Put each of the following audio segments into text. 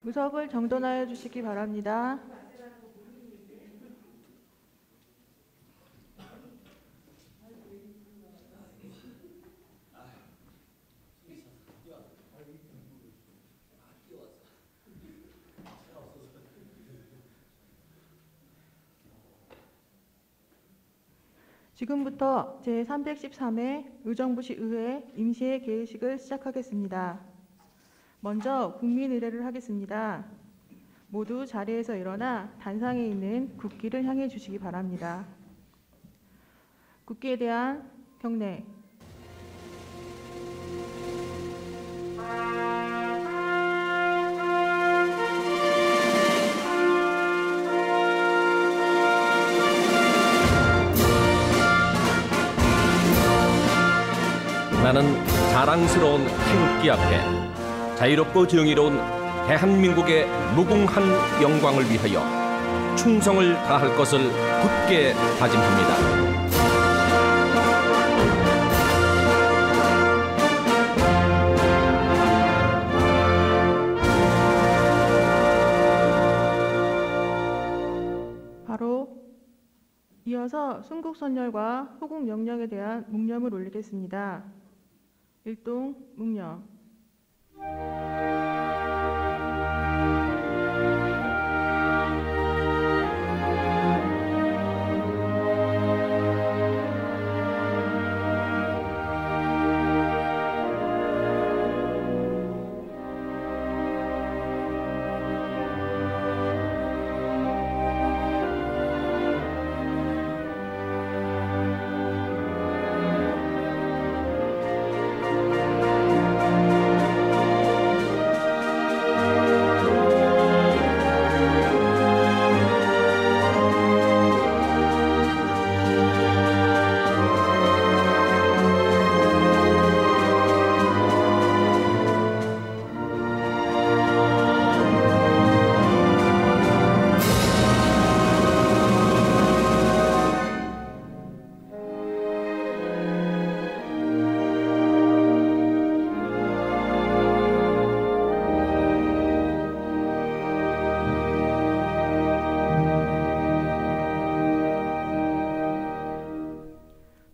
의석을 정돈하여 주시기 바랍니다. 지금부터 제313회 의정부시 의회 임시회 개회식을 시작하겠습니다. 먼저 국민의례를 하겠습니다. 모두 자리에서 일어나 단상에 있는 국기를 향해 주시기 바랍니다. 국기에 대한 경례. 나는 자랑스러운 태극기 앞에 자유롭고 정의로운 대한민국의 무궁한 영광을 위하여 충성을 다할 것을 굳게 다짐합니다. 바로 이어서 순국선열과 호국명령에 대한 묵념을 올리겠습니다. 일동 묵념.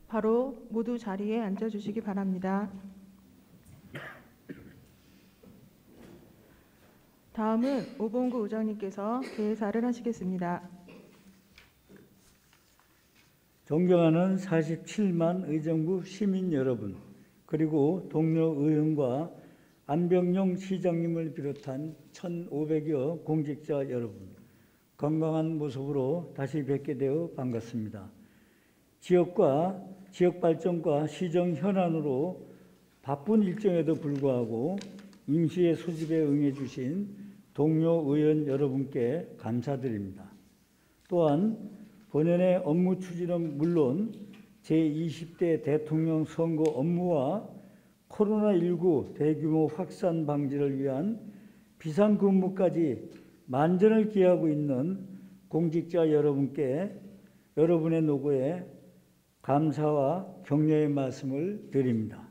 바로 모두 자리에 앉아주시기 바랍니다. 다음은 오봉구 의장님께서 개회사를 하시겠습니다. 존경하는 47만 의정부 시민 여러분, 그리고 동료 의원과 안병용 시장님을 비롯한 1,500여 공직자 여러분, 건강한 모습으로 다시 뵙게 되어 반갑습니다. 지역 발전과 시정 현안으로 바쁜 일정에도 불구하고 임시회 소집에 응해 주신 동료 의원 여러분께 감사드립니다. 또한 본연의 업무 추진은 물론 제20대 대통령 선거 업무와 코로나19 대규모 확산 방지를 위한 비상근무까지 만전을 기하고 있는 공직자 여러분께 여러분의 노고에 감사와 격려의 말씀을 드립니다.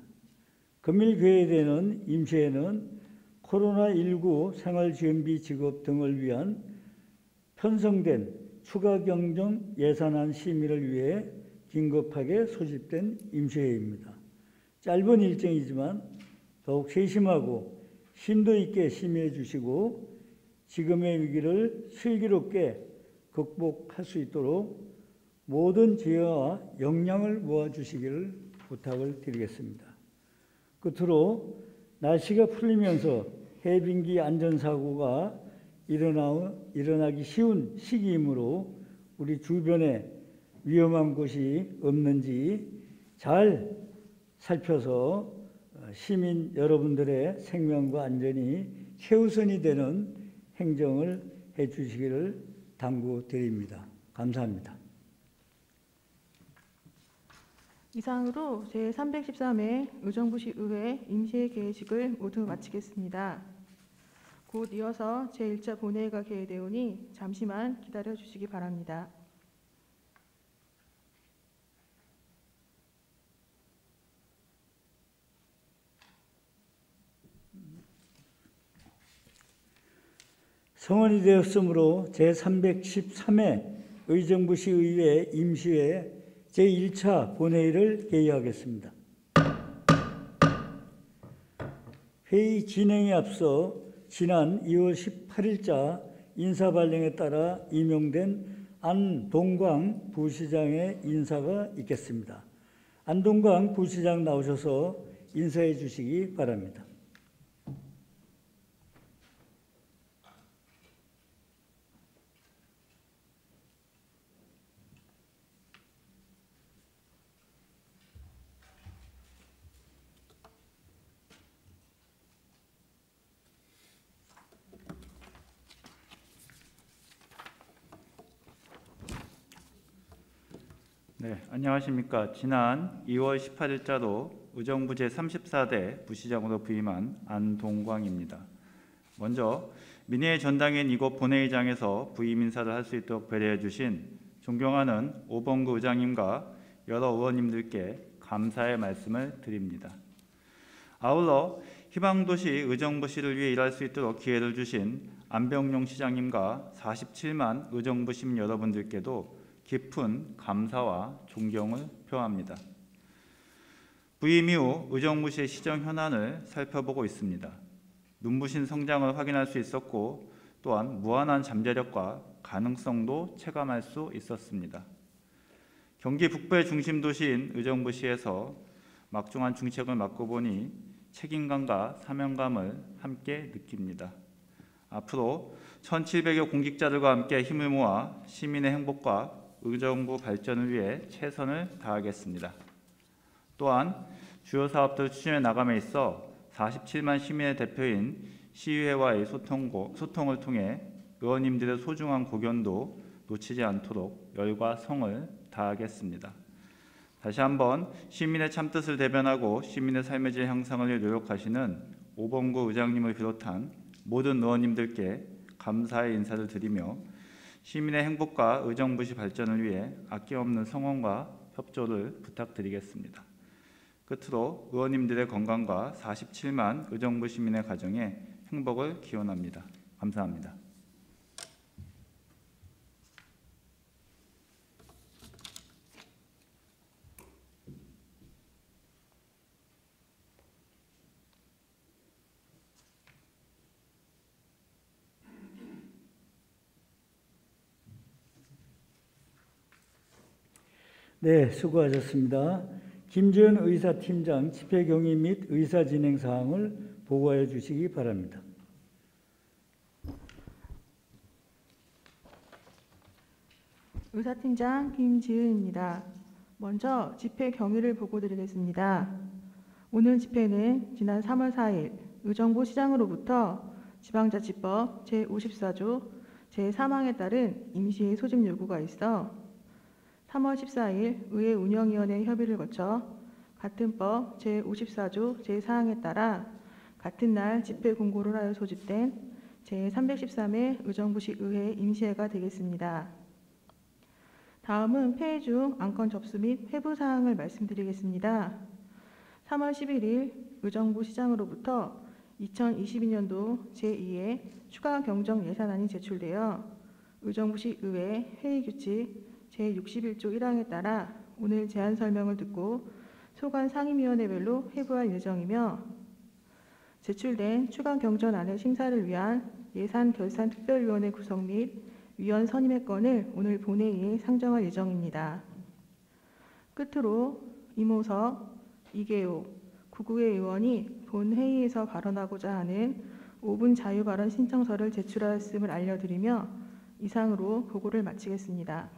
금일 개회되는 임시회는 코로나19 생활지원비 지급 등을 위한 편성된 추가 경정 예산안 심의를 위해 긴급하게 소집된 임시회입니다. 짧은 일정이지만 더욱 세심하고 심도 있게 심의해 주시고 지금의 위기를 슬기롭게 극복할 수 있도록 모든 지혜와 역량을 모아주시기를 부탁을 드리겠습니다. 끝으로 날씨가 풀리면서 해빙기 안전사고가 일어나기 쉬운 시기이므로 우리 주변에 위험한 곳이 없는지 잘 살펴서 시민 여러분들의 생명과 안전이 최우선이 되는 행정을 해주시기를 당부드립니다. 감사합니다. 이상으로 제313회 의정부시 의회 임시회 개회식을 모두 마치겠습니다. 곧 이어서 제1차 본회의가 개회되오니 잠시만 기다려 주시기 바랍니다. 성원이 되었으므로 제313회 의정부시의회 임시회 제1차 본회의를 개의하겠습니다. 회의 진행에 앞서 지난 2월 18일자 인사발령에 따라 임용된 안동광 부시장의 인사가 있겠습니다. 안동광 부시장 나오셔서 인사해 주시기 바랍니다. 네, 안녕하십니까. 지난 2월 18일자로 의정부 제34대 부시장으로 부임한 안동광입니다. 먼저 민의의 전당인 이곳 본회의장에서 부임 인사를 할 수 있도록 배려해 주신 존경하는 오범구 의장님과 여러 의원님들께 감사의 말씀을 드립니다. 아울러 희망도시 의정부시를 위해 일할 수 있도록 기회를 주신 안병용 시장님과 47만 의정부 시민 여러분들께도 깊은 감사와 존경을 표합니다. 부임 이후 의정부시의 시정 현안을 살펴보고 있습니다. 눈부신 성장을 확인할 수 있었고 또한 무한한 잠재력과 가능성도 체감할 수 있었습니다. 경기 북부의 중심 도시인 의정부시에서 막중한 중책을 맡고 보니 책임감과 사명감을 함께 느낍니다. 앞으로 1,700여 공직자들과 함께 힘을 모아 시민의 행복과 의정부 발전을 위해 최선을 다하겠습니다. 또한 주요 사업들 추진해 나감에 있어 47만 시민의 대표인 시의회와의 소통을 통해 의원님들의 소중한 고견도 놓치지 않도록 열과 성을 다하겠습니다. 다시 한번 시민의 참뜻을 대변하고 시민의 삶의 질 향상을 위해 노력하시는 오범구 의장님을 비롯한 모든 의원님들께 감사의 인사를 드리며 시민의 행복과 의정부시 발전을 위해 아낌없는 성원과 협조를 부탁드리겠습니다. 끝으로 의원님들의 건강과 47만 의정부 시민의 가정에 행복을 기원합니다. 감사합니다. 네, 수고하셨습니다. 김재현 의사팀장 집회 경위 및 의사 진행 사항을 보고해 주시기 바랍니다. 의사팀장 김지은입니다. 먼저 집회 경위를 보고드리겠습니다. 오늘 집회는 지난 3월 4일 의정부 시장으로부터 지방자치법 제54조 제3항에 따른 임시회 소집 요구가 있어 3월 14일 의회 운영위원회 협의를 거쳐 같은 법 제54조 제4항에 따라 같은 날 집회 공고를 하여 소집된 제313회 의정부시 의회 임시회가 되겠습니다. 다음은 폐의 중 안건 접수 및 회부 사항을 말씀드리겠습니다. 3월 11일 의정부 시장으로부터 2022년도 제2회 추가 경정 예산안이 제출되어 의정부시 의회 회의규칙 제61조 1항에 따라 오늘 제안 설명을 듣고 소관 상임위원회별로 회부할 예정이며 제출된 추가 경정안의 심사를 위한 예산 결산 특별위원회 구성 및 위원 선임의 건을 오늘 본회의에 상정할 예정입니다. 끝으로 이모석, 이계호, 구구의 의원이 본회의에서 발언하고자 하는 5분 자유 발언 신청서를 제출하였음을 알려드리며 이상으로 보고를 마치겠습니다.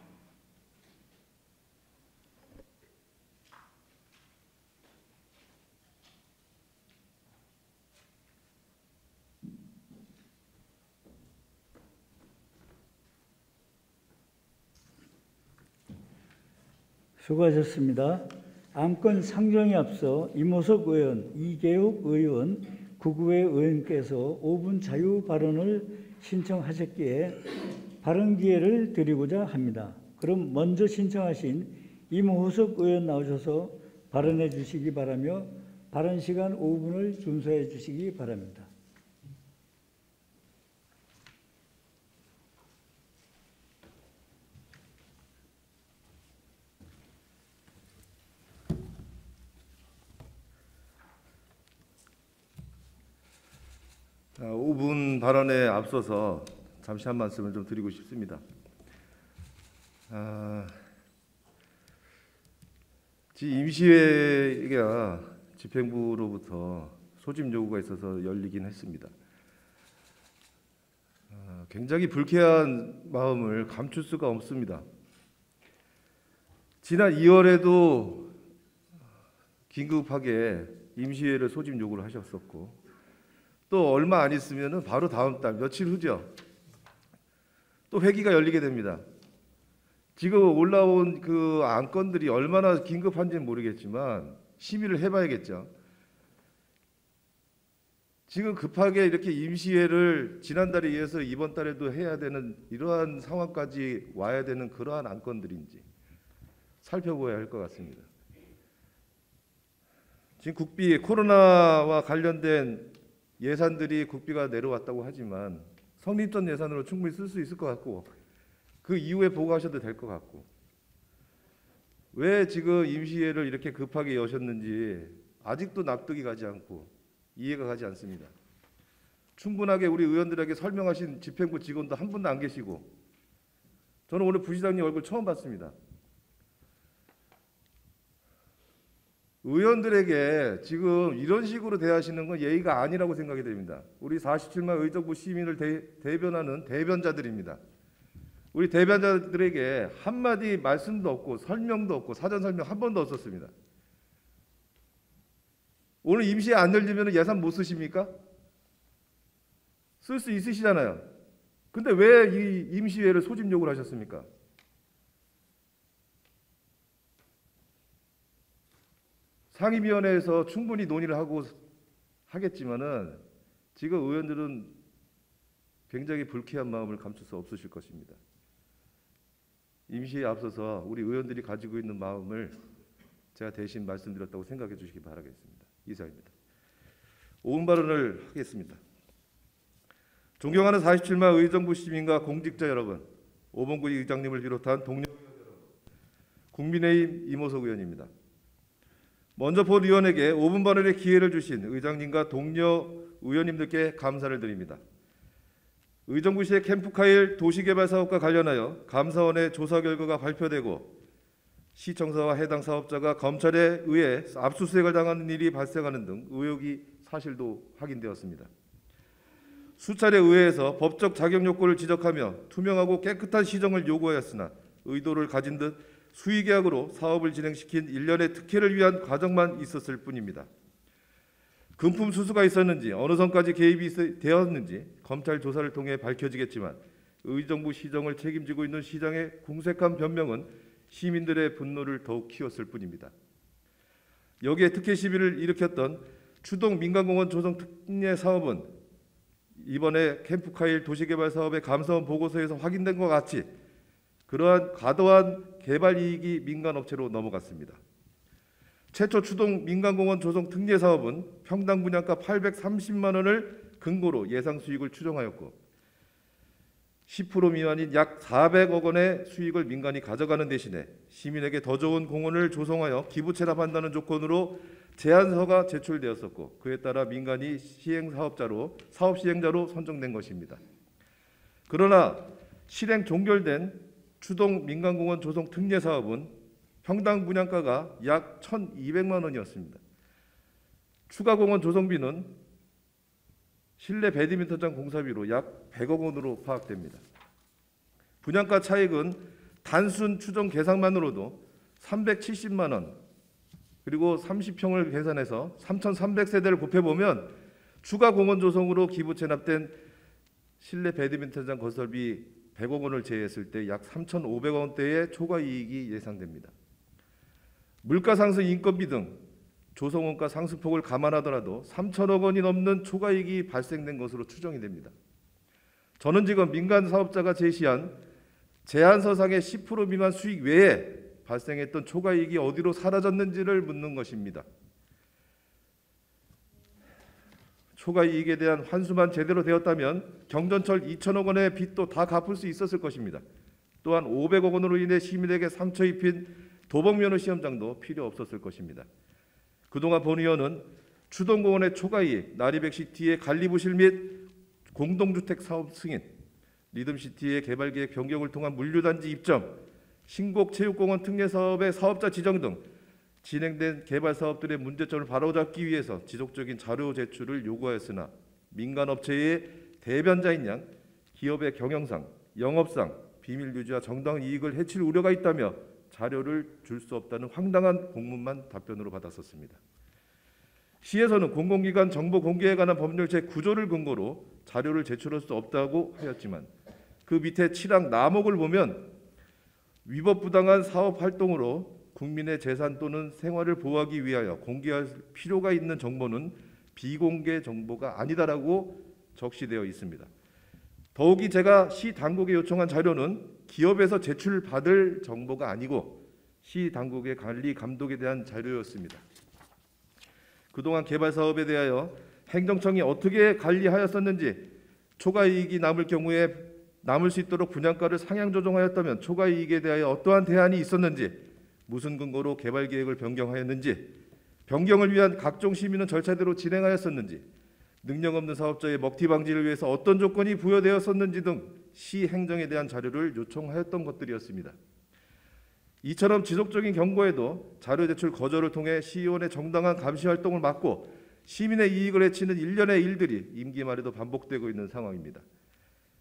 수고하셨습니다. 안건 상정에 앞서 이모석 의원, 이계욱 의원, 구구의 의원께서 5분 자유 발언을 신청하셨기에 발언 기회를 드리고자 합니다. 그럼 먼저 신청하신 임호석 의원 나오셔서 발언해 주시기 바라며 발언 시간 5분을 준수해 주시기 바랍니다. 5분 발언에 앞서서 잠시 한 말씀을 좀 드리고 싶습니다. 임시회가 집행부로부터 소집 요구가 있어서 열리긴 했습니다. 굉장히 불쾌한 마음을 감출 수가 없습니다. 지난 2월에도 긴급하게 임시회를 소집 요구를 하셨었고, 또 얼마 안 있으면 바로 다음 달 며칠 후죠. 또 회기가 열리게 됩니다. 지금 올라온 그 안건들이 얼마나 긴급한지는 모르겠지만 심의를 해봐야겠죠. 지금 급하게 이렇게 임시회를 지난달에 이어서 이번 달에도 해야 되는 이러한 상황까지 와야 되는 그러한 안건들인지 살펴봐야 할 것 같습니다. 지금 국비 코로나와 관련된 예산들이 국비가 내려왔다고 하지만 성립전 예산으로 충분히 쓸 수 있을 것 같고, 그 이후에 보고하셔도 될 것 같고, 왜 지금 임시회를 이렇게 급하게 여셨는지 아직도 납득이 가지 않고 이해가 가지 않습니다. 충분하게 우리 의원들에게 설명하신 집행부 직원도 한 분도 안 계시고, 저는 오늘 부시장님 얼굴 처음 봤습니다. 의원들에게 지금 이런 식으로 대하시는 건 예의가 아니라고 생각이 됩니다. 우리 47만 의정부 시민을 대변하는 대변자들입니다. 우리 대변자들에게 한마디 말씀도 없고 설명도 없고 사전 설명 한 번도 없었습니다. 오늘 임시회 안 열리면 예산 못 쓰십니까? 쓸 수 있으시잖아요. 근데 왜 이 임시회를 소집 요구를 하셨습니까? 상임위원회에서 충분히 논의를 하고 하겠지만은 지금 의원들은 굉장히 불쾌한 마음을 감출 수 없으실 것입니다. 임시에 앞서서 우리 의원들이 가지고 있는 마음을 제가 대신 말씀드렸다고 생각해 주시기 바라겠습니다. 이상입니다. 5분 발언을 하겠습니다. 존경하는 47만 의정부 시민과 공직자 여러분, 오봉구 의장님을 비롯한 동료 의원 여러분, 국민의힘 이모석 의원입니다. 먼저 본 의원에게 5분 발언의 기회를 주신 의장님과 동료 의원님들께 감사를 드립니다. 의정부시의 캠프카일 도시개발 사업과 관련하여 감사원의 조사 결과가 발표되고 시청사와 해당 사업자가 검찰에 의해 압수수색을 당하는 일이 발생하는 등 의혹이 사실도 확인되었습니다. 수차례 의회에서 법적 자격 요건을 지적하며 투명하고 깨끗한 시정을 요구하였으나 의도를 가진 듯 수의계약으로 사업을 진행시킨 일련의 특혜를 위한 과정만 있었을 뿐입니다. 금품 수수가 있었는지 어느 선까지 개입이 되었는지 검찰 조사를 통해 밝혀지겠지만 의정부 시정을 책임지고 있는 시장의 궁색한 변명은 시민들의 분노를 더욱 키웠을 뿐입니다. 여기에 특혜 시비를 일으켰던 추동 민간공원 조성 특례 사업은 이번에 캠프카일 도시개발 사업의 감사원 보고서에서 확인된 것 같이 그러한 과도한 개발 이익이 민간업체로 넘어갔습니다. 최초 추동 민간공원 조성 특례 사업은 평당 분양가 830만 원을 근거로 예상 수익을 추정하였고 10% 미만인 약 400억 원의 수익을 민간이 가져가는 대신에 시민에게 더 좋은 공원을 조성하여 기부 체납한다는 조건으로 제안서가 제출되었었고 그에 따라 민간이 사업 시행자로 선정된 것입니다. 그러나 실행 종결된 추동 민간공원 조성 특례 사업은 평당 분양가가 약 1,200만 원이었습니다. 추가 공원 조성비는 실내 배드민턴장 공사비로 약 100억 원으로 파악됩니다. 분양가 차익은 단순 추정 계산만으로도 370만 원, 그리고 30평을 계산해서 3,300세대를 곱해보면 추가 공원 조성으로 기부 체납된 실내 배드민턴장 건설비 100억 원을 제외했을 때 약 3,500억 원대의 초과 이익이 예상됩니다. 물가 상승, 인건비 등 조성원가 상승폭을 감안하더라도 3천억 원이 넘는 초과 이익이 발생된 것으로 추정이 됩니다. 저는 지금 민간 사업자가 제시한 제안서상의 10% 미만 수익 외에 발생했던 초과 이익이 어디로 사라졌는지를 묻는 것입니다. 초과 이익에 대한 환수만 제대로 되었다면 경전철 2천억 원의 빚도 다 갚을 수 있었을 것입니다. 또한 500억 원으로 인해 시민에게 상처 입힌 도봉면허 시험장도 필요 없었을 것입니다. 그동안 본 의원은 추동공원의 초과 이익, 나리백시티의 관리부실 및 공동주택 사업 승인, 리듬시티의 개발계획 변경을 통한 물류단지 입점, 신곡체육공원 특례사업의 사업자 지정 등 진행된 개발 사업들의 문제점을 바로잡기 위해서 지속적인 자료 제출을 요구하였으나 민간업체의 대변자인 양 기업의 경영상, 영업상 비밀 유지와 정당한 이익을 해칠 우려가 있다며 자료를 줄 수 없다는 황당한 공문만 답변으로 받았었습니다. 시에서는 공공기관 정보 공개에 관한 법률 제9조를 근거로 자료를 제출할 수 없다고 하였지만 그 밑에 7항 나목을 보면 위법부당한 사업 활동으로 국민의 재산 또는 생활을 보호하기 위하여 공개할 필요가 있는 정보는 비공개 정보가 아니다라고 적시되어 있습니다. 더욱이 제가 시 당국에 요청한 자료는 기업에서 제출받을 정보가 아니고 시 당국의 관리 감독에 대한 자료였습니다. 그동안 개발 사업에 대하여 행정청이 어떻게 관리하였었는지, 초과이익이 남을 경우에 남을 수 있도록 분양가를 상향 조정하였다면 초과이익에 대하여 어떠한 대안이 있었는지, 무슨 근거로 개발 계획을 변경하였는지, 변경을 위한 각종 심의는 절차대로 진행하였었는지, 능력 없는 사업자의 먹튀 방지를 위해서 어떤 조건이 부여되었었는지 등 시 행정에 대한 자료를 요청하였던 것들이었습니다. 이처럼 지속적인 경고에도 자료 제출 거절을 통해 시의원의 정당한 감시 활동을 막고 시민의 이익을 해치는 일련의 일들이 임기 말에도 반복되고 있는 상황입니다.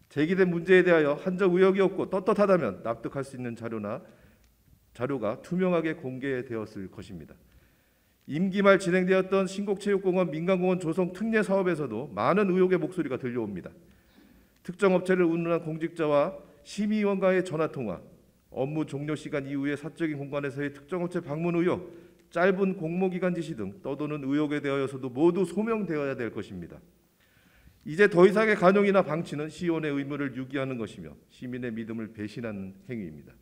제기된 문제에 대하여 한적 의혹이 없고 떳떳하다면 납득할 수 있는 자료가 투명하게 공개되었을 것입니다. 임기 말 진행되었던 신곡체육공원 민간공원 조성 특례 사업에서도 많은 의혹의 목소리가 들려옵니다. 특정 업체를 운운한 공직자와 심의위원과의 전화통화, 업무 종료 시간 이후에 사적인 공간에서의 특정 업체 방문 의혹, 짧은 공모기간 지시 등 떠도는 의혹에 대하여서도 모두 소명되어야 될 것입니다. 이제 더 이상의 간용이나 방치는 시의원의 의무를 유기하는 것이며 시민의 믿음을 배신하는 행위입니다.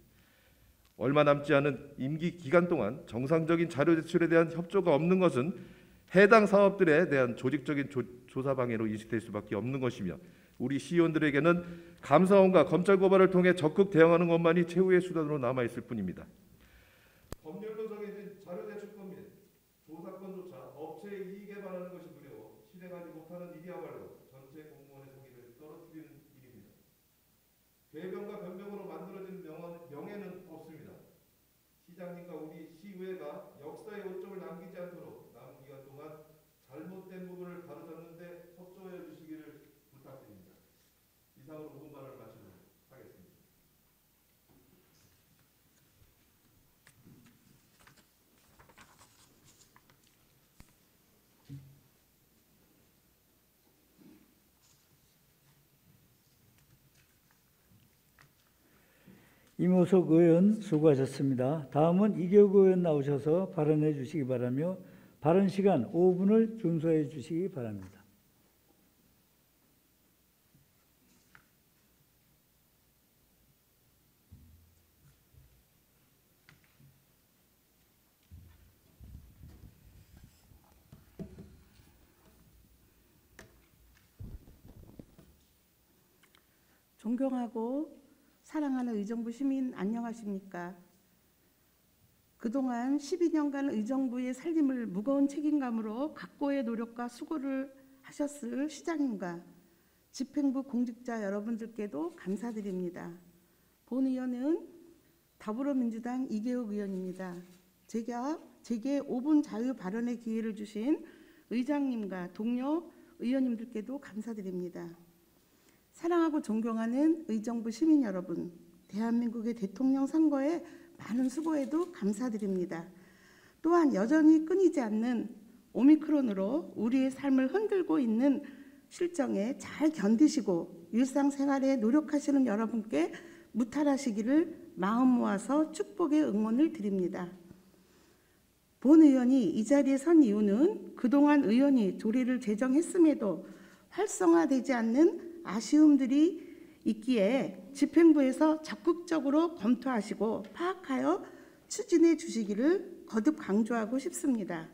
얼마 남지 않은 임기 기간 동안 정상적인 자료 제출에 대한 협조가 없는 것은 해당 사업들에 대한 조직적인 조사 방해로 인식될 수밖에 없는 것이며 우리 시의원들에게는 감사원과 검찰 고발을 통해 적극 대응하는 것만이 최후의 수단으로 남아 있을 뿐입니다. 법률로 정해진 자료 제출권 및 조사권조차 업체의 이익에 반하는 것이 두려워 실행하지 못하는 일이야말로 전체 공무원의 성의를 떨어뜨리는 일입니다. 배변과 변명으로 만들어진 명예는 없습니다. 시장님과 우리 시의회가 역사의 오점을 남기지 않도록 남은 기간 동안 잘못된 부분을 바로잡는 데 협조해 주시기를 부탁드립니다. 이상으로 5분 발언을 마치도록 하겠습니다. 이모석 의원 수고하셨습니다. 다음은 이계욱 의원 나오셔서 발언해 주시기 바라며 발언 시간 5분을 준수해 주시기 바랍니다. 존경하고 사랑하는 의정부 시민 안녕하십니까? 그동안 12년간 의정부의 살림을 무거운 책임감으로 각고의 노력과 수고를 하셨을 시장님과 집행부 공직자 여러분들께도 감사드립니다. 본 의원은 더불어민주당 이계욱 의원입니다. 제게 5분 자유 발언의 기회를 주신 의장님과 동료 의원님들께도 감사드립니다. 사랑하고 존경하는 의정부 시민 여러분, 대한민국의 대통령 선거에 많은 수고에도 감사드립니다. 또한 여전히 끊이지 않는 오미크론으로 우리의 삶을 흔들고 있는 실정에 잘 견디시고 일상생활에 노력하시는 여러분께 무탈하시기를 마음 모아서 축복의 응원을 드립니다. 본 의원이 이 자리에 선 이유는 그동안 의원이 조례를 제정했음에도 활성화되지 않는 아쉬움들이 있기에 집행부에서 적극적으로 검토하시고 파악하여 추진해 주시기를 거듭 강조하고 싶습니다.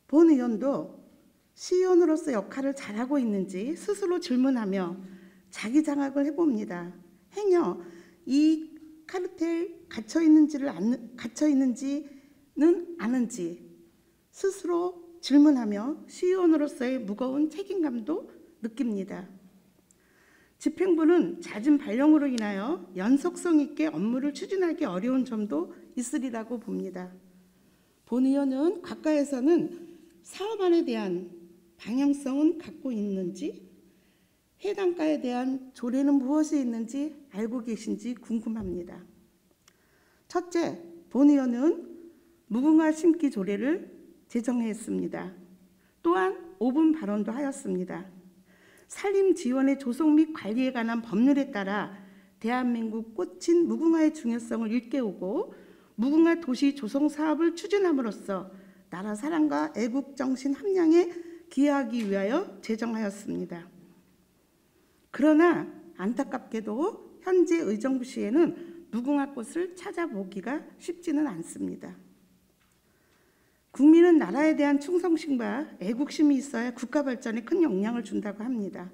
본 의원도 시의원으로서 역할을 잘하고 있는지 스스로 질문하며 자기 장악을 해봅니다. 행여 이 카르텔 갇혀 있는지는 아는지 스스로 질문하며 시의원으로서의 무거운 책임감도 느낍니다. 집행부는 잦은 발령으로 인하여 연속성 있게 업무를 추진하기 어려운 점도 있으리라고 봅니다. 본 의원은 가까이에서는 사업안에 대한 방향성은 갖고 있는지, 해당가에 대한 조례는 무엇이 있는지 알고 계신지 궁금합니다. 첫째, 본 의원은 무궁화 심기 조례를 제정했습니다. 또한 5분 발언도 하였습니다. 산림 지원의 조성 및 관리에 관한 법률에 따라 대한민국 꽃인 무궁화의 중요성을 일깨우고 무궁화 도시 조성 사업을 추진함으로써 나라 사랑과 애국 정신 함량에 기여하기 위하여 제정하였습니다. 그러나 안타깝게도 현재 의정부시에는 무궁화꽃을 찾아보기가 쉽지는 않습니다. 국민은 나라에 대한 충성심과 애국심이 있어야 국가 발전에 큰 영향을 준다고 합니다.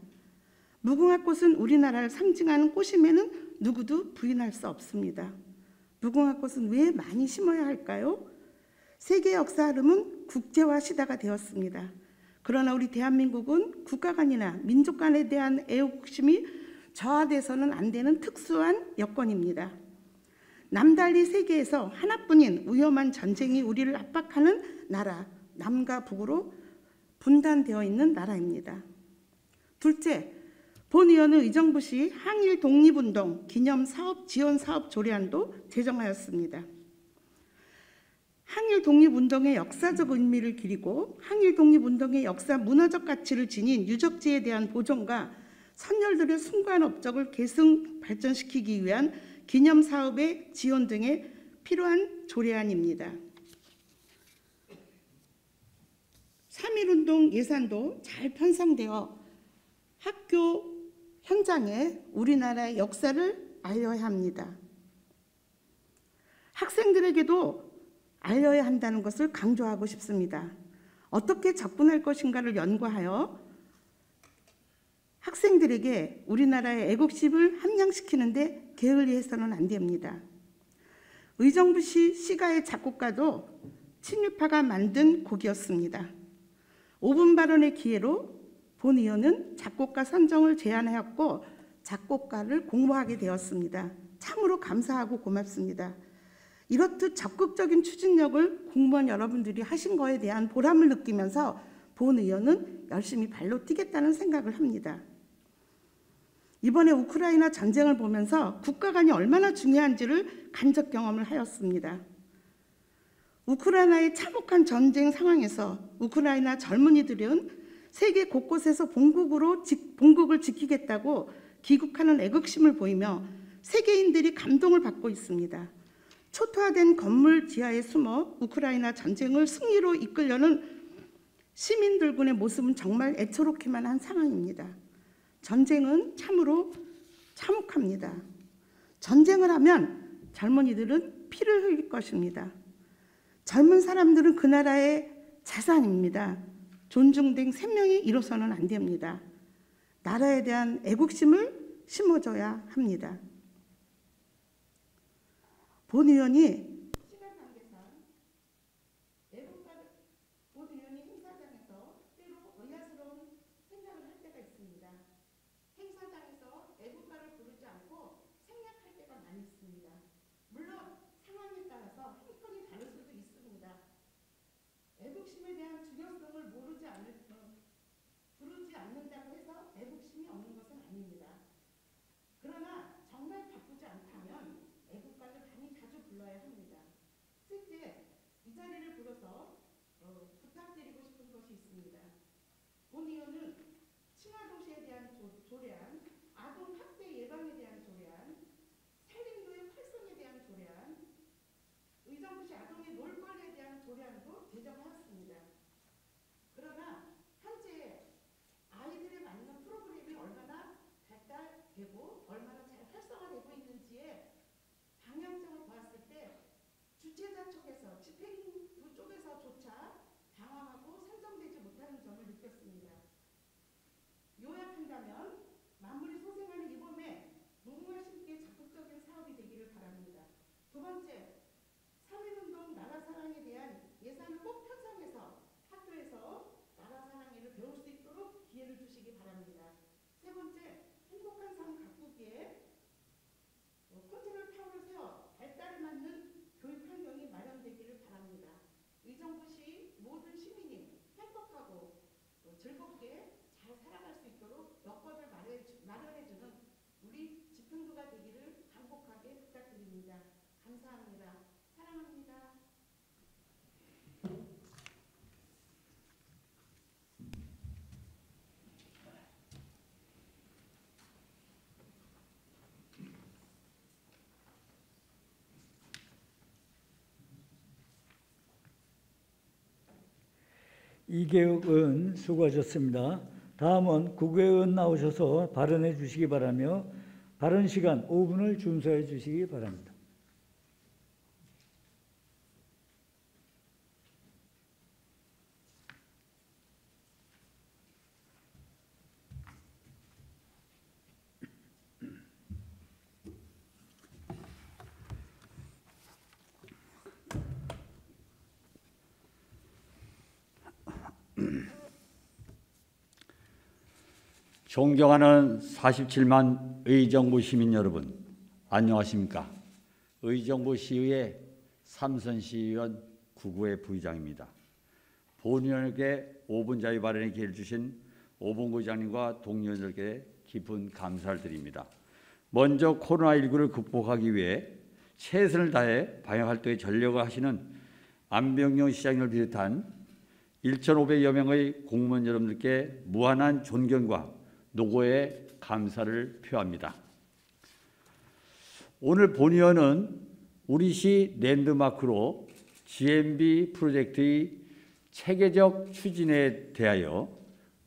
무궁화꽃은 우리나라를 상징하는 꽃임에는 누구도 부인할 수 없습니다. 무궁화꽃은 왜 많이 심어야 할까요? 세계 역사 흐름은 국제화 시대가 되었습니다. 그러나 우리 대한민국은 국가 간이나 민족 간에 대한 애국심이 저하돼서는 안 되는 특수한 여건입니다. 남달리 세계에서 하나뿐인 위험한 전쟁이 우리를 압박하는 나라, 남과 북으로 분단되어 있는 나라입니다. 둘째, 본 의원은 의정부시 항일 독립운동 기념사업 지원사업 조례안도 제정하였습니다. 항일 독립운동의 역사적 의미를 기리고 항일 독립운동의 역사 문화적 가치를 지닌 유적지에 대한 보존과 선열들의 숭고한 업적을 계승 발전시키기 위한 기념사업의 지원 등에 필요한 조례안입니다. 3.1운동 예산도 잘 편성되어 학교 현장에 우리나라의 역사를 알려야 합니다. 학생들에게도 알려야 한다는 것을 강조하고 싶습니다. 어떻게 접근할 것인가를 연구하여 학생들에게 우리나라의 애국심을 함양시키는 데 게을리해서는 안 됩니다. 의정부시 시가의 작곡가도 친일파가 만든 곡이었습니다. 5분 발언의 기회로 본 의원은 작곡가 선정을 제안하였고 작곡가를 공모하게 되었습니다. 참으로 감사하고 고맙습니다. 이렇듯 적극적인 추진력을 공무원 여러분들이 하신 거에 대한 보람을 느끼면서 본 의원은 열심히 발로 뛰겠다는 생각을 합니다. 이번에 우크라이나 전쟁을 보면서 국가 간이 얼마나 중요한지를 간접 경험을 하였습니다. 우크라이나의 참혹한 전쟁 상황에서 우크라이나 젊은이들은 세계 곳곳에서 본국을 지키겠다고 귀국하는 애국심을 보이며 세계인들이 감동을 받고 있습니다. 초토화된 건물 지하에 숨어 우크라이나 전쟁을 승리로 이끌려는 시민들군의 모습은 정말 애처롭기만 한 상황입니다. 전쟁은 참으로 참혹합니다. 전쟁을 하면 젊은이들은 피를 흘릴 것입니다. 젊은 사람들은 그 나라의 자산입니다. 존중된 생명이 잃어서는 안 됩니다. 나라에 대한 애국심을 심어줘야 합니다. 본 의원이 시간 관계상 본 의원이 행사장에서 때로 의아스러운 생각을 할 때가 있습니다. 행사장에서 애국가를 부르지 않고 생략할 때가 많이 있습니다. 물론 상황에 따라서 행동이 다를 수도 있습니다. 애국심에 대한 중요성을 부르지 않는다고 해서 애국심이 없는 것은 아닙니다. 그러나 정말 바쁘지 않다면 애국가를 많이 자주 불러야 합니다. 감사합니다. 사랑합니다. 이계욱 의원 수고하셨습니다. 다음은 국외의원 나오셔서 발언해 주시기 바라며 발언 시간 5분을 준수해 주시기 바랍니다. 존경하는 47만 의정부 시민 여러분, 안녕하십니까? 의정부 시의회 삼선시의원 구구의 부의장입니다. 본의원에게 5분 자유 발언의 기회를 주신 오봉구 의장님과 동료들께 깊은 감사를 드립니다. 먼저 코로나19를 극복하기 위해 최선을 다해 방역활동에 전력을 하시는 안병용 시장님을 비롯한 1,500여 명의 공무원 여러분들께 무한한 존경과 노고에 감사를 표합니다. 오늘 본의원은 우리 시 랜드마크로 GMB 프로젝트의 체계적 추진에 대하여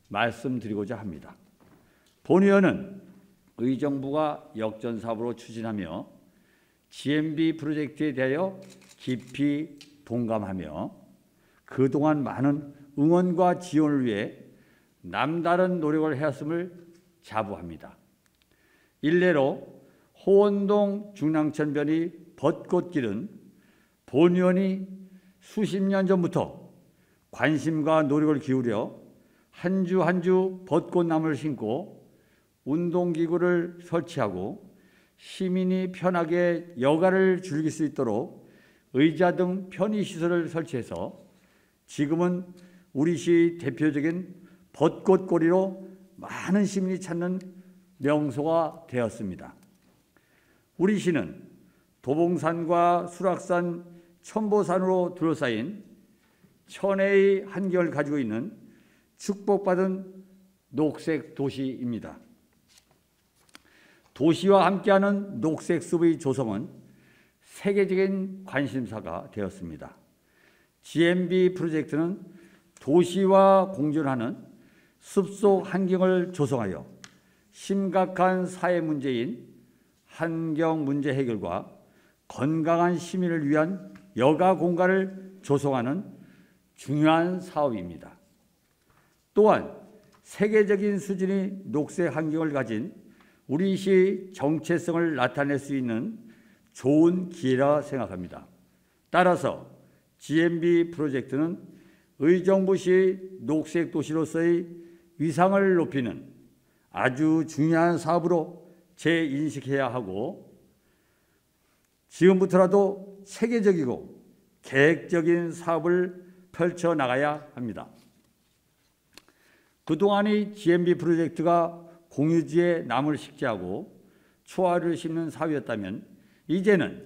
말씀드리고자 합니다. 본의원은 의정부가 역전사업으로 추진하며 GMB 프로젝트에 대하여 깊이 동감하며 그동안 많은 응원과 지원을 위해 남다른 노력을 해왔음을 자부합니다. 일례로 호원동 중랑천변의 벚꽃길은 본의원이 수십 년 전부터 관심과 노력을 기울여 한 주 한 주 벚꽃나무를 심고 운동기구를 설치하고 시민이 편하게 여가를 즐길 수 있도록 의자 등 편의시설을 설치해서 지금은 우리 시 대표적인 벚꽃거리로 많은 시민이 찾는 명소가 되었습니다. 우리 시는 도봉산과 수락산, 천보산으로 둘러싸인 천혜의 한경을 가지고 있는 축복받은 녹색 도시입니다. 도시와 함께하는 녹색 숲의 조성은 세계적인 관심사가 되었습니다. GMB 프로젝트는 도시와 공존하는 숲속 환경을 조성하여 심각한 사회 문제인 환경 문제 해결과 건강한 시민을 위한 여가 공간을 조성하는 중요한 사업입니다. 또한 세계적인 수준의 녹색 환경을 가진 우리 시의 정체성을 나타낼 수 있는 좋은 기회라 생각합니다. 따라서 GMB 프로젝트는 의정부시의 녹색 도시로서의 위상을 높이는 아주 중요한 사업으로 재인식해야 하고 지금부터라도 체계적이고 계획적인 사업을 펼쳐나가야 합니다. 그동안의 GMB 프로젝트가 공유지에 나무를 식재하고 초화를 심는 사업이었다면 이제는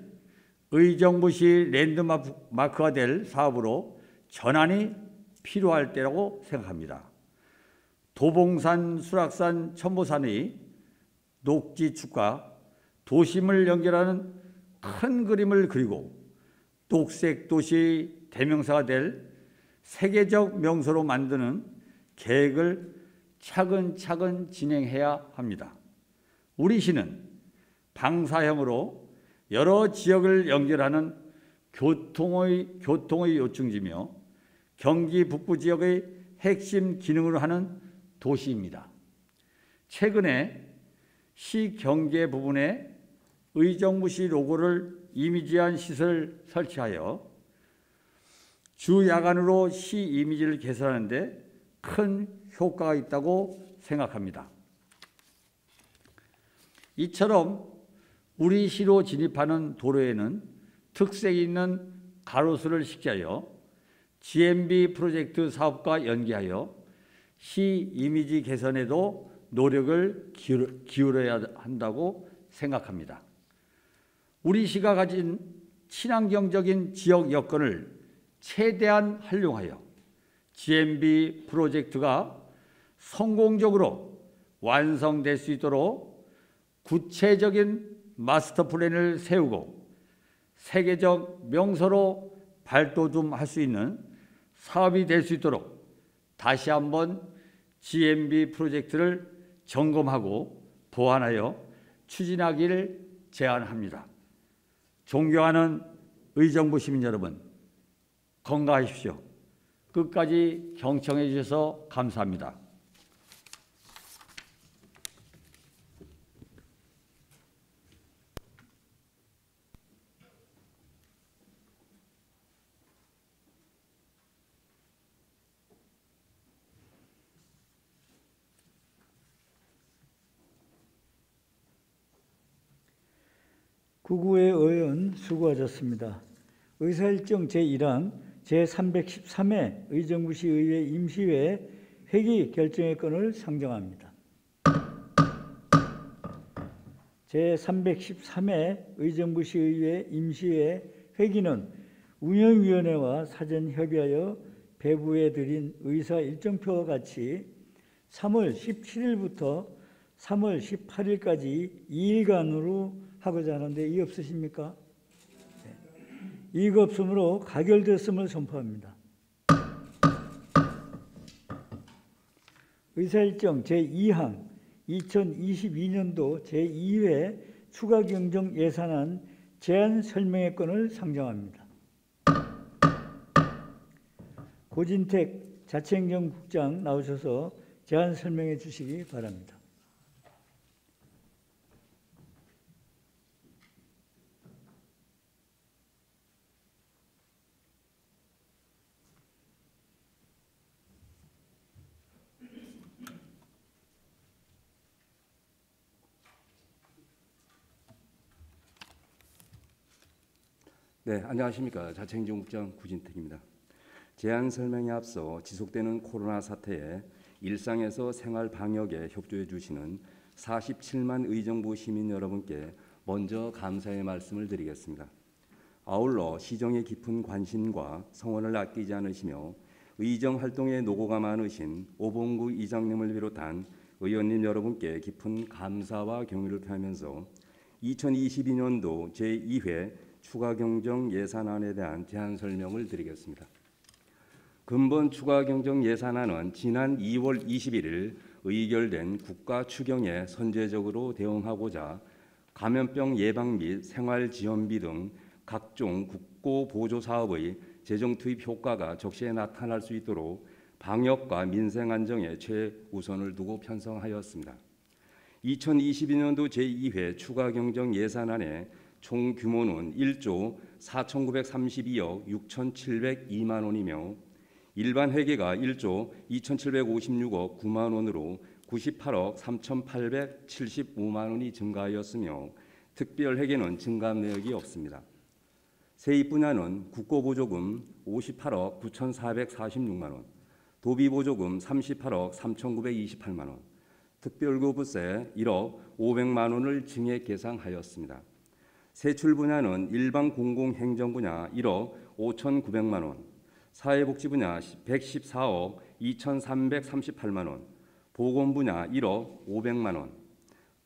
의정부시 랜드마크가 될 사업으로 전환이 필요할 때라고 생각합니다. 도봉산, 수락산, 천보산의 녹지축과 도심을 연결하는 큰 그림을 그리고 녹색 도시의 대명사가 될 세계적 명소로 만드는 계획을 차근차근 진행해야 합니다. 우리 시는 방사형으로 여러 지역을 연결하는 교통의 요충지며 경기 북부 지역의 핵심 기능을 하는 도시입니다. 최근에 시 경계 부분에 의정부시 로고를 이미지한 시설을 설치하여 주 야간으로 시 이미지를 개선하는 데 큰 효과가 있다고 생각합니다. 이처럼 우리 시로 진입하는 도로에는 특색 있는 가로수를 식재하여 GMB 프로젝트 사업과 연계하여 시 이미지 개선에도 노력을 기울여야 한다고 생각합니다. 우리 시가 가진 친환경적인 지역 여건을 최대한 활용하여 GMB 프로젝트가 성공적으로 완성될 수 있도록 구체적인 마스터 플랜을 세우고 세계적 명소로 발돋움할 수 있는 사업이 될 수 있도록 다시 한번 GMB 프로젝트를 점검하고 보완하여 추진하기를 제안합니다. 존경하는 의정부 시민 여러분, 건강하십시오. 끝까지 경청해 주셔서 감사합니다. 구구의 의원 수고하셨습니다. 의사일정 제1항 제313회 의정부시의회 임시회 회기 결정의 건을 상정합니다. 제313회 의정부시의회 임시회 회기는 운영위원회와 사전 협의하여 배부해 드린 의사 일정표와 같이 3월 17일부터 3월 18일까지 2일간으로 하고자 하는데 이의 없으십니까? 네. 이의가 없으므로 가결됐음을 선포합니다. 의사일정 제2항 2022년도 제2회 추가경정 예산안 제안 설명의 건을 상정합니다. 고진택 자치행정국장 나오셔서 제안 설명해 주시기 바랍니다. 네, 안녕하십니까. 자치행정국장 구진택입니다. 제안 설명에 앞서 지속되는 코로나 사태에 일상에서 생활 방역에 협조해 주시는 47만 의정부 시민 여러분께 먼저 감사의 말씀을 드리겠습니다. 아울러 시정의 깊은 관심과 성원을 아끼지 않으시며 의정 활동에 노고가 많으신 오봉구 이장님을 비롯한 의원님 여러분께 깊은 감사와 경의를 표하면서 2022년도 제2회 추가 경정 예산안에 대한 제안 설명을 드리겠습니다. 근본 추가 경정 예산안은 지난 2월 21일 의결된 국가 추경에 선제적으로 대응하고자 감염병 예방 및 생활지원비 등 각종 국고 보조 사업의 재정 투입 효과가 적시에 나타날 수 있도록 방역과 민생 안정에 최우선을 두고 편성하였습니다. 2022년도 제2회 추가 경정 예산안에 총 규모는 1조 4,932억 6,702만 원이며 일반 회계가 1조 2,756억 9만 원으로 98억 3,875만 원이 증가하였으며 특별 회계는 증감 내역이 없습니다. 세입 분야는 국고보조금 58억 9,446만 원, 도비보조금 38억 3,928만 원, 특별교부세 1억 500만 원을 증액 계상하였습니다. 세출 분야는 일반 공공행정 분야 1억 5,900만 원, 사회복지 분야 114억 2,338만 원, 보건 분야 1억 500만 원,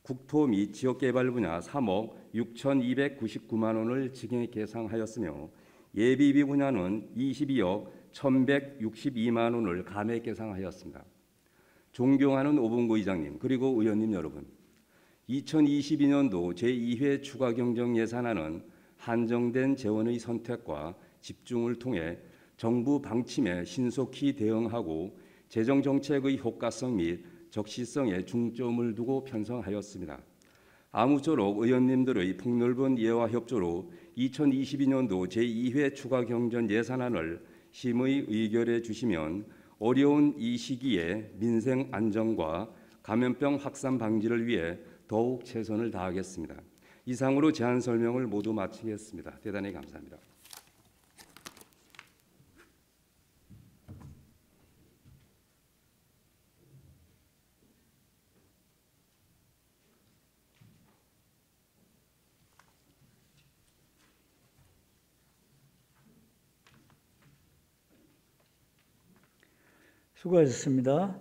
국토 및 지역개발 분야 3억 6,299만 원을 증액 계상하였으며 예비비 분야는 22억 1,162만 원을 감액 계상하였습니다. 존경하는 오봉구 의장님 그리고 의원님 여러분, 2022년도 제2회 추가 경정 예산안은 한정된 재원의 선택과 집중을 통해 정부 방침에 신속히 대응하고 재정 정책의 효과성 및 적시성에 중점을 두고 편성하였습니다. 아무쪼록 의원님들의 폭넓은 이해와 협조로 2022년도 제2회 추가 경정 예산안을 심의 의결해 주시면 어려운 이 시기에 민생 안정과 감염병 확산 방지를 위해 더욱 최선을 다하겠습니다. 이상으로 제안 설명을 모두 마치겠습니다. 대단히 감사합니다. 수고하셨습니다.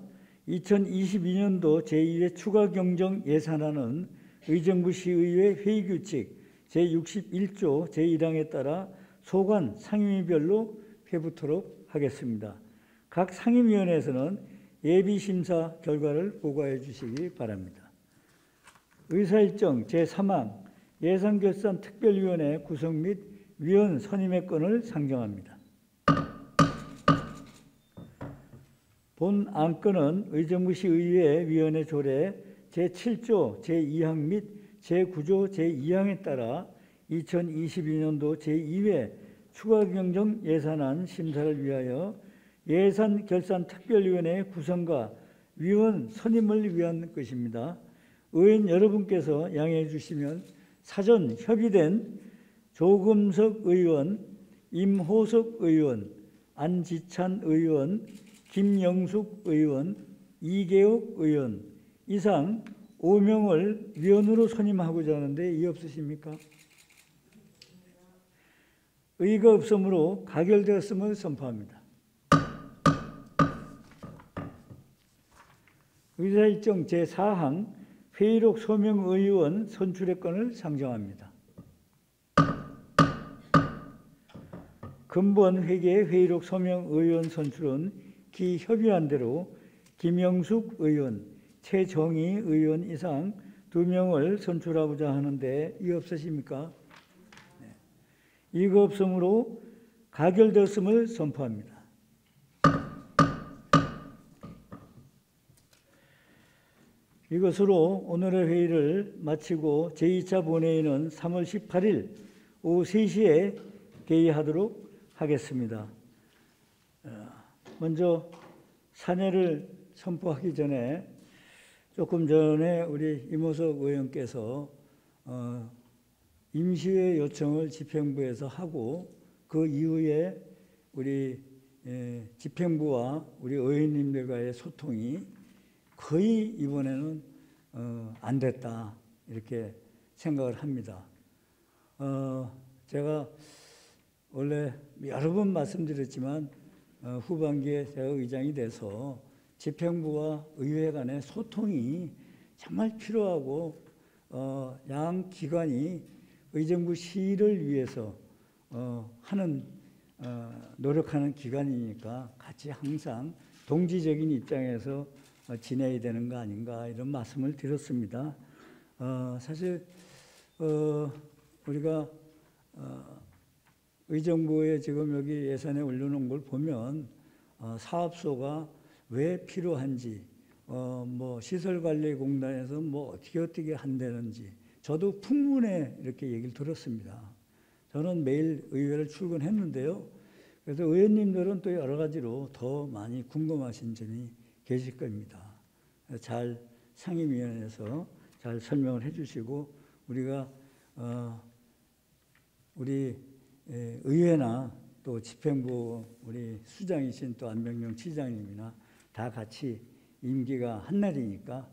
2022년도 제1회 추가 경정 예산안은 의정부 시의회 회의규칙 제61조 제1항에 따라 소관 상임위별로 회부토록 하겠습니다. 각 상임위원회에서는 예비심사 결과를 보고해 주시기 바랍니다. 의사일정 제3항 예산결산특별위원회 구성 및 위원 선임의 건을 상정합니다. 본 안건은 의정부시 의회 위원회 조례 제7조 제2항 및 제9조 제2항에 따라 2022년도 제2회 추가경정 예산안 심사를 위하여 예산결산특별위원회 구성과 위원 선임을 위한 것입니다. 의원 여러분께서 양해해 주시면 사전 협의된 조금석 의원, 임호석 의원, 안지찬 의원, 김영숙 의원, 이계옥 의원 이상 5명을 위원으로 선임하고자 하는데 이의 없으십니까? 의의가 없으므로 가결되었음을 선포합니다. 의사일정 제4항 회의록 소명 의원 선출의 건을 상정합니다. 근본 회계의 회의록 소명 의원 선출은 기 협의한 대로 김영숙 의원, 최정희 의원 이상 2명을 선출하고자 하는데 이의 없으십니까? 네. 이의가 없으므로 가결되었음을 선포합니다. 이것으로 오늘의 회의를 마치고 제2차 본회의는 3월 18일 오후 3시에 개의하도록 하겠습니다. 먼저 사내를 선포하기 전에 조금 전에 우리 이모석 의원께서 임시회 요청을 집행부에서 하고 그 이후에 우리 집행부와 우리 의원님들과의 소통이 거의 이번에는 안 됐다 이렇게 생각을 합니다. 제가 원래 여러 번 말씀드렸지만 후반기에 제가 의장이 돼서 집행부와 의회 간의 소통이 정말 필요하고 양 기관이 의정부 시를 위해서 하는 노력하는 기관이니까 같이 항상 동지적인 입장에서 지내야 되는 거 아닌가 이런 말씀을 드렸습니다. 사실 우리가 의정부에 지금 여기 예산에 올려놓은 걸 보면 사업소가 왜 필요한지 뭐 시설관리공단에서 뭐 어떻게 한다는지 저도 풍문에 이렇게 얘기를 들었습니다. 저는 매일 의회를 출근했는데요. 그래서 의원님들은 또 여러 가지로 더 많이 궁금하신 점이 계실 겁니다. 잘 상임위원회에서 잘 설명을 해주시고 우리가 우리 의회나 또 집행부 우리 수장이신 또 안병영 치장님이나 다 같이 임기가 한 날이니까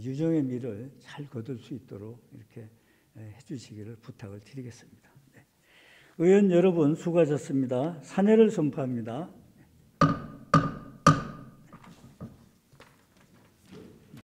유정의 미를 잘 거둘 수 있도록 이렇게 해주시기를 부탁을 드리겠습니다. 네. 의원 여러분 수고하셨습니다. 사내를 선포합니다.